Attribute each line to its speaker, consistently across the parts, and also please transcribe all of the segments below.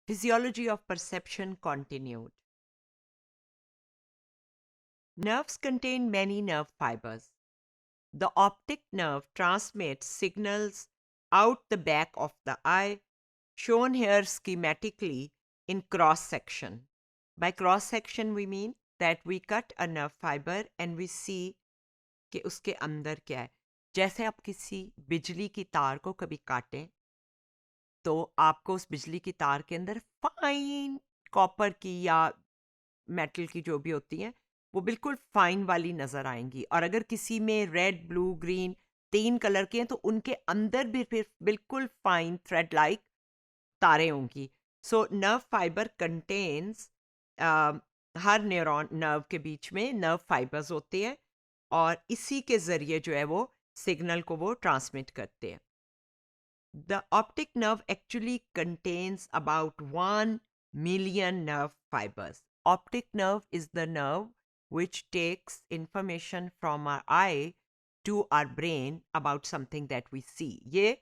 Speaker 1: Physiology of perception continued. Nerves contain many nerve fibers. The optic nerve transmits signals out the back of the eye, shown here schematically in cross section. By cross section, we mean that we cut a nerve fiber and we see कि उसके अंदर क्या है. जैसे आप किसी बिजली की तार को कभी काटें तो आपको उस बिजली की तार के अंदर फाइन कॉपर की या मेटल की जो भी होती हैं वो बिल्कुल फाइन वाली नज़र आएंगी. और अगर किसी में रेड, ब्लू, ग्रीन 3 कलर के हैं तो उनके अंदर भी फिर बिल्कुल फाइन थ्रेड लाइक तारे होंगी. सो नर्व फाइबर कंटेन्स, हर न्यूरॉन नर्व के बीच में नर्व फाइबर्स होते हैं और इसी के ज़रिए जो है वो सिग्नल को वो ट्रांसमिट करते हैं. The optic nerve actually contains about 1 million nerve fibers. Optic nerve is the nerve which takes information from our eye to our brain about something that we see. ये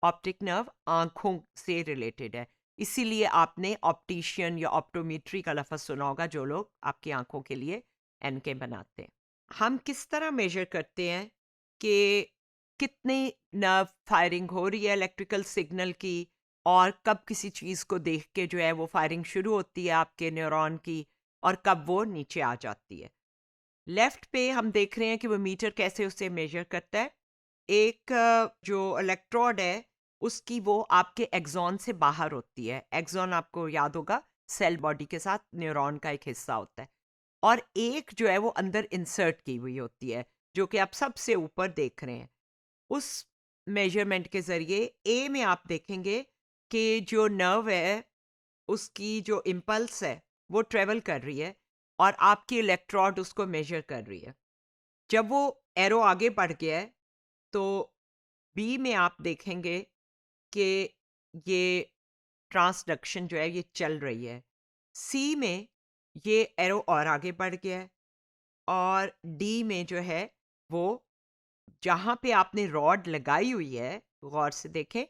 Speaker 1: ऑप्टिक नर्व आंखों से related है. इसीलिए आपने optician या optometry का लफ्ज़ सुना होगा जो लोग आपकी आंखों के लिए एनके बनाते हैं. हम किस तरह मेजर करते हैं कि कितनी नर्व फायरिंग हो रही है इलेक्ट्रिकल सिग्नल की और कब किसी चीज़ को देख के जो है वो फायरिंग शुरू होती है आपके न्यूरॉन की और कब वो नीचे आ जाती है. लेफ्ट पे हम देख रहे हैं कि वो मीटर कैसे उसे मेजर करता है. एक जो इलेक्ट्रोड है उसकी वो आपके एक्सॉन से बाहर होती है. एक्सॉन आपको याद होगा सेल बॉडी के साथ न्यूरॉन का एक हिस्सा होता है और एक जो है वो अंदर इंसर्ट की हुई होती है जो कि आप सबसे ऊपर देख रहे हैं. उस मेजरमेंट के ज़रिए ए में आप देखेंगे कि जो नर्व है उसकी जो इम्पल्स है वो ट्रेवल कर रही है और आपकी इलेक्ट्रोड उसको मेजर कर रही है. जब वो एरो आगे बढ़ गया है तो बी में आप देखेंगे कि ये ट्रांसडक्शन जो है ये चल रही है. सी में ये एरो और आगे बढ़ गया है और डी में जो है वो जहाँ पे आपने रॉड लगाई हुई है, गौर से देखें,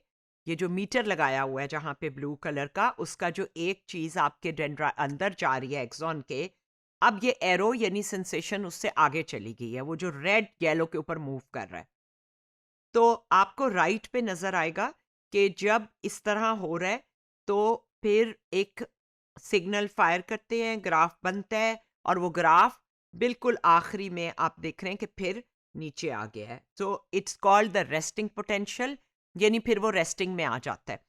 Speaker 1: ये जो मीटर लगाया हुआ है जहाँ पे ब्लू कलर का, उसका जो एक चीज़ आपके डेंड्रा अंदर जा रही है एक्सॉन के, अब ये एरो यानी सेंसेशन उससे आगे चली गई है, वो जो रेड येलो के ऊपर मूव कर रहा है. तो आपको राइट पे नज़र आएगा कि जब इस तरह हो रहा है तो फिर एक सिग्नल फायर करते हैं, ग्राफ बनता है और वो ग्राफ बिल्कुल आखिरी में आप देख रहे हैं कि फिर नीचे आ गया है. So it's called the resting potential, यानी फिर वो रेस्टिंग में आ जाता है.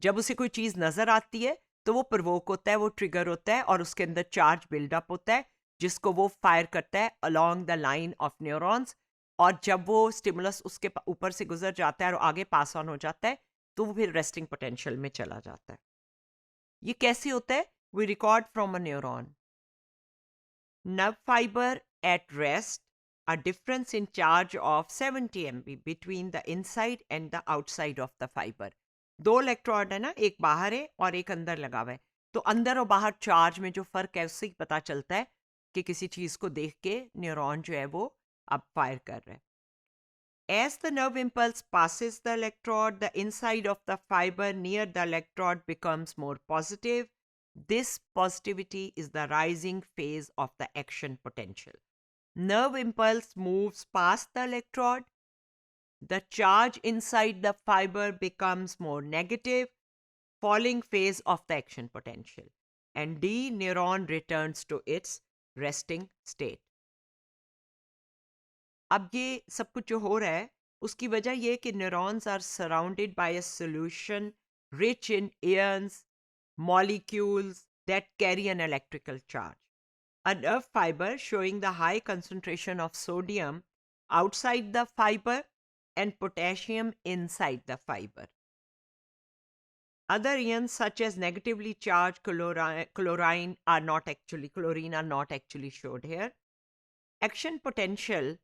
Speaker 1: जब उसे कोई चीज़ नज़र आती है तो वो प्रोवोक होता है, वो ट्रिगर होता है और उसके अंदर चार्ज बिल्डअप होता है जिसको वो फायर करता है along the line of neurons. और जब वो स्टिमुलस उसके ऊपर से गुजर जाता है और आगे पास ऑन हो जाता है तो वो फिर रेस्टिंग पोटेंशियल में चला जाता है. ये कैसे होता है? We record from a neuron. Nerve fiber at rest, a difference in charge of 70 MB between the inside and the outside of the fiber. दो इलेक्ट्रोड है ना, एक बाहर है और एक अंदर लगा हुआ है. तो अंदर और बाहर चार्ज में जो फर्क है उससे ही पता चलता है कि किसी चीज को देख के न्यूरॉन जो है वो अब फायर कर रहा है. As the nerve impulse passes the electrode, the inside of the fiber near the electrode becomes more positive. This positivity is the rising phase of the action potential. Nerve impulse moves past the electrode. The charge inside the fiber becomes more negative, falling phase of the action potential. And D neuron returns to its resting state. अब ये सब कुछ जो हो रहा है उसकी वजह ये है कि neurons are surrounded by a solution rich in ions, molecules that carry an electrical charge. A nerve fiber showing the high concentration of sodium outside the fiber and potassium inside the fiber. Other ions such as negatively charged chlorine are not actually showed here. Action potential.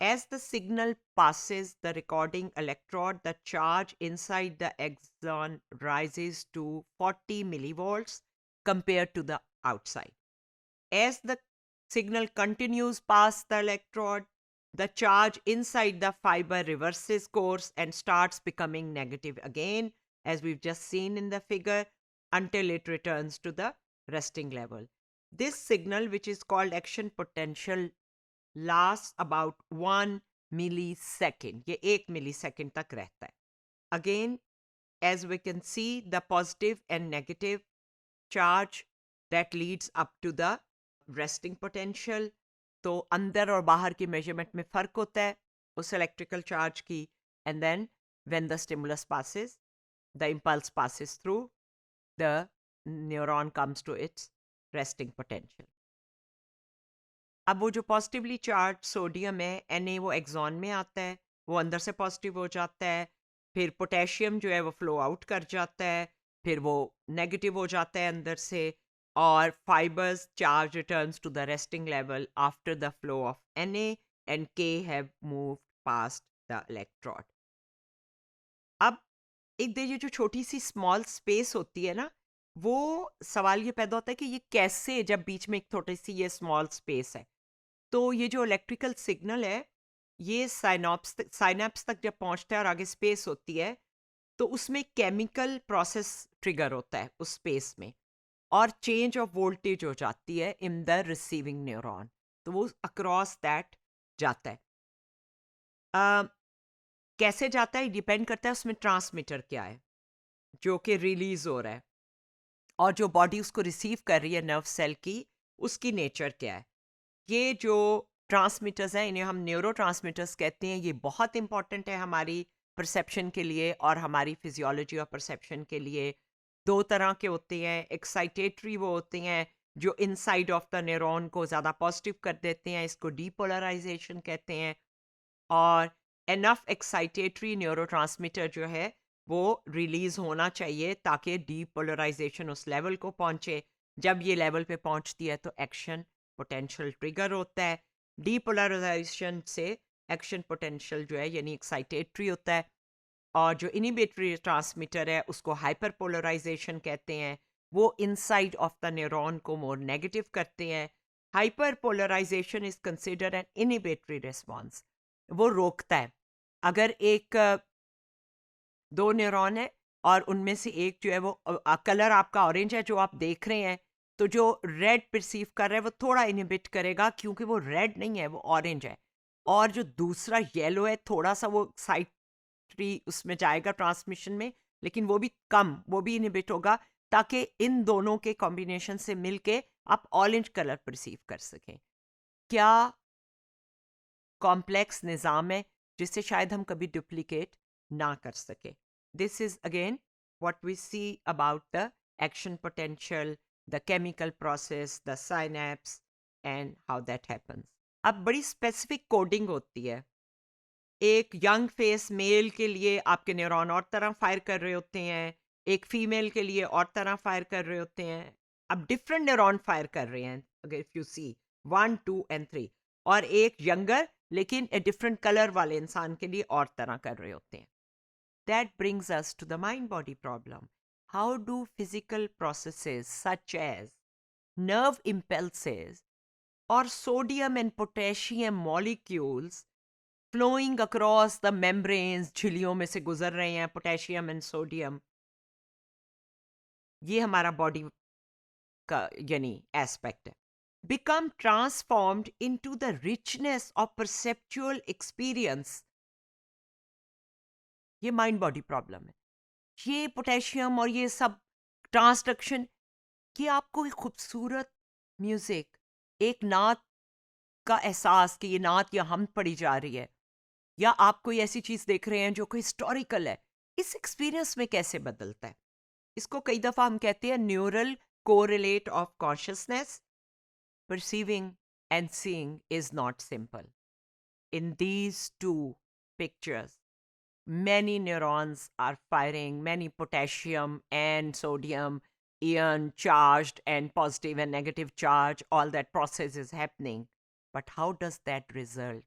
Speaker 1: As the signal passes the recording electrode, the charge inside the axon rises to 40 millivolts compared to the outside. As the signal continues past the electrode, the charge inside the fiber reverses course and starts becoming negative again, as we've just seen in the figure, until it returns to the resting level. This signal, which is called action potential, lasts about 1 millisecond. ये 1 millisecond तक रहता है. Again, as we can see, the positive and negative charge that leads up to the resting potential. तो अंदर और बाहर की measurement में फर्क होता है उस इलेक्ट्रिकल चार्ज की. And then when the stimulus passes, the impulse passes through, the neuron comes to its resting potential. अब वो जो पॉजिटिवली चार्ज सोडियम है Na वो एक्सॉन में आता है, वो अंदर से पॉजिटिव हो जाता है, फिर पोटेशियम जो है वो फ्लो आउट कर जाता है, फिर वो नेगेटिव हो जाता है अंदर से, और fibers charge returns to the resting level after the flow of Na and K have moved past the electrode. अब एक ये जो छोटी सी स्मॉल स्पेस होती है ना, वो सवाल ये पैदा होता है कि ये कैसे, जब बीच में एक छोटी सी ये स्मॉल स्पेस है, तो ये जो इलेक्ट्रिकल सिग्नल है ये साइनैप्स तक जब पहुंचता है और आगे स्पेस होती है, तो उसमें केमिकल प्रोसेस ट्रिगर होता है उस स्पेस में, और चेंज ऑफ वोल्टेज हो जाती है इन द रिसीविंग न्यूरॉन. तो वो अक्रॉस दैट जाता है. कैसे जाता है डिपेंड करता है उसमें ट्रांसमीटर क्या है जो कि रिलीज हो रहा है, और जो बॉडी उसको रिसीव कर रही है नर्व सेल की, उसकी नेचर क्या है. ये जो ट्रांसमीटर्स हैं इन्हें हम न्यूरो ट्रांसमीटर्स कहते हैं. ये बहुत इंपॉर्टेंट है हमारी परसेप्शन के लिए और हमारी फिजियोलॉजी और परसेप्शन के लिए. दो तरह के होते हैं. एक्साइटेटरी वो होते हैं जो इनसाइड ऑफ द न्यूरॉन को ज़्यादा पॉजिटिव कर देते हैं, इसको डीपोलराइजेशन कहते हैं. और एनफ एक्साइटेटरी न्यूरोट्रांसमीटर जो है वो रिलीज होना चाहिए ताकि डीपोलराइजेशन उस लेवल को पहुंचे. जब ये लेवल पे पहुंचती है तो एक्शन पोटेंशियल ट्रिगर होता है. डीपोलराइजेशन से एक्शन पोटेंशियल जो है यानी एक्साइटेटरी होता है, और जो इनिबिटरी ट्रांसमीटर है उसको हाइपर पोलराइजेशन कहते हैं. वो इनसाइड ऑफ द न्यूरॉन को मोर नेगेटिव करते हैं. Hyperpolarization is considered an inhibitory response. वो रोकता है. अगर एक दो न्यूरॉन है और उनमें से एक जो है वो कलर आपका ऑरेंज है जो आप देख रहे हैं, तो जो रेड परसीव कर रहा है वो थोड़ा इनहिबिट करेगा क्योंकि वो रेड नहीं है, वो ऑरेंज है. और जो दूसरा येलो है थोड़ा सा वो साइड ट्री उसमें जाएगा ट्रांसमिशन में, लेकिन वो भी कम, वो भी इनहिबिट होगा ताकि इन दोनों के कॉम्बिनेशन से मिलके आप ऑरेंज कलर परसीव कर सकें. क्या कॉम्प्लेक्स निज़ाम है जिसे शायद हम कभी डुप्लीकेट ना कर सके. This is again what we see about the action potential, the chemical process, the synapse and how that happens. अब बड़ी स्पेसिफिक कोडिंग होती है. एक यंग फेस मेल के लिए आपके न्यूरॉन और तरह फायर कर रहे होते हैं, एक फीमेल के लिए और तरह फायर कर रहे होते हैं. अब डिफरेंट न्यूरॉन फायर कर रहे हैं अगर इफ यू सी 1, 2 and 3, और एक यंगर लेकिन ए डिफरेंट कलर वाले इंसान के लिए और तरह कर रहे होते हैं. That brings us to the mind body problem. How do physical processes such as nerve impulses or sodium and potassium molecules flowing across the membranes, झिल्लियों में से गुजर रहे हैं पोटेशियम एंड सोडियम, ये हमारा बॉडी का यानी एस्पेक्ट है, become transformed into the richness of perceptual experience. ये माइंड बॉडी प्रॉब्लम है. ये पोटेशियम और ये सब ट्रांसडक्शन, ये आपको एक खूबसूरत म्यूजिक, एक नात का एहसास कि ये नात या हम पड़ी जा रही है, या आप कोई ऐसी चीज देख रहे हैं जो कोई हिस्टोरिकल है, इस एक्सपीरियंस में कैसे बदलता है. इसको कई दफा हम कहते हैं neural correlate of consciousness. Perceiving and seeing is not simple. In these two pictures, many neurons are firing, many potassium and sodium ion charged and positive and negative charge, all that process is happening. But how does that result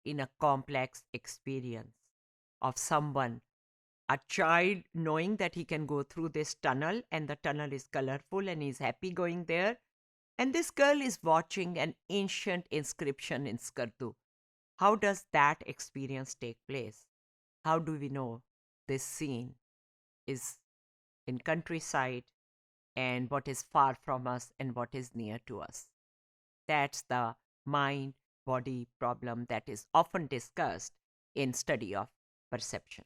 Speaker 1: in a complex experience of someone, a child knowing that he can go through this tunnel and the tunnel is colorful and he's happy going there, and this girl is watching an ancient inscription in Skardu. How does that experience take place? How do we know this scene is in countryside and what is far from us and what is near to us. That's the mind body problem that is often discussed in study of perception.